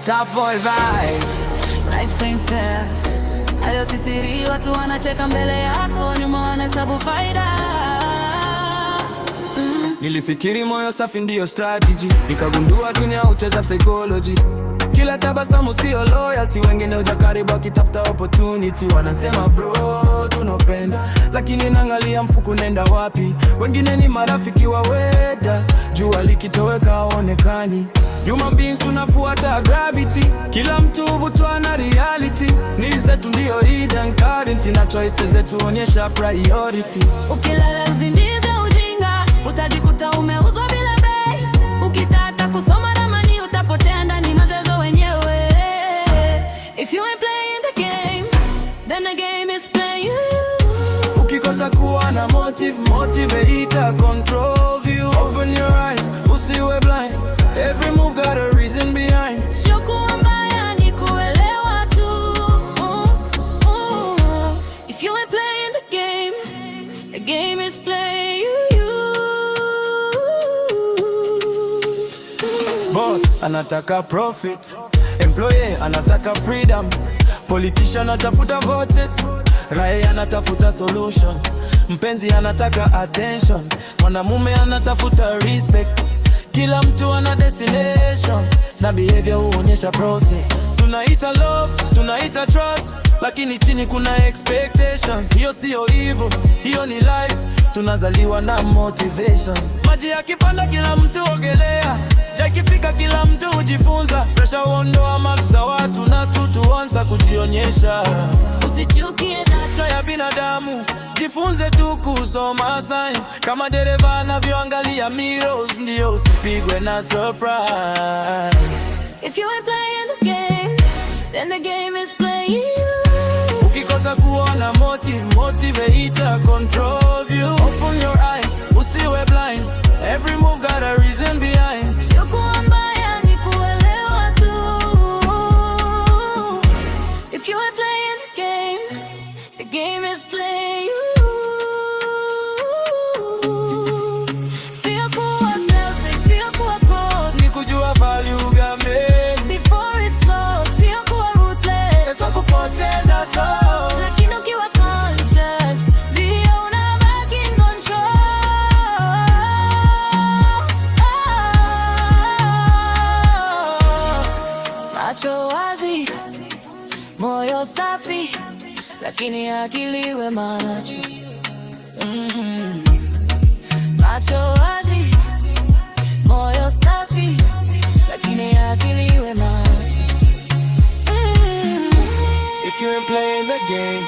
Top boy vibes. Life ain't fair. Hayo si siri, watu wanacheka mbele yako, nyuma wanahesabu faida. Nilifikiri moyo safi ndio strategy, nikagundua dunia hucheza psychology. Kila tabasamu sio loyalty, wengine huja karibu wakitafuta opportunity. Wanasema bro tunopenda, lakini naangalia mfuko nenda wapi. Wengine ni marafiki wa weda, jua likitoweka haonekani. Human beings tunafuata gravity, kila mtu huvutwa na reality. Ni zetu ndio hidden currency, na choices zetu onyesha priority. Ukilala uzindize ujinga, utajikuta umeuzwa bila bei. Ukitaka kusoma ramani utapotea ndani mazezo wenyewe. If you ain't playing the game, then the game is playing you. Ukikosa kuwa na motive ita control you. Open your eyes, usiwe blind. Every move got a reason behind. Sio kuwa mbaya ni kuelewa tu. If you ain't playing the game is playing you. Boss anataka profit, employee anataka freedom, politician anatafuta votes, raia anatafuta solution, mpenzi anataka attention, mwanamume anatafuta respect. Kila mtu ana destination, na behavior huonyesha protect. Tunaita love, tunaita trust, lakini chini kuna expectations. Hiyo sio evil, hiyo ni life. Tunazaliwa na motivations. Maji yakipanda kila mtu ogelea, jua ikifika kila mtu hujifunza. Pressure huondoa marks za watu, na tuanza kujionyesha. Usichukie nature ya binadamu, jifunze tu kusoma signs. Kama dereva anavyoangalia mirrors, ndio usipigwe na surprise. If you ain't playing the game, then the game is playing you. Ukikosa kuona motive ita control you. Open your eyes, usiwe blind. Every move got a reason behind. Sio kuwa mbaya ni kuelewa tu. If you ain't playing the game is playing you. Sio kuwa selfish, sio kuwa cold, ni kujua value game before it's lost. Sio kuwa ruthless, sio kupoteza soul. lakini ukiwa conscious ndio unabaki in control. Macho wazi, moyo safi, lakini akili iwe macho. Macho wazi, moyo safi, lakini akili iwe macho. If you ain't playing the game,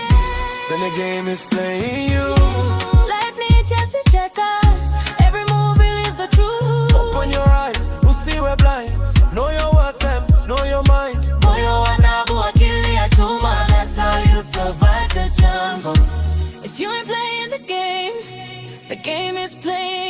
then the game is playing you. Life needs just checkers, every move is the truth. Open your eyes, usiwe blind. Know your worth and know your mind. Moyo wangu akili ya chuma, that's how you survive the jungle. If you ain't playing the game is playing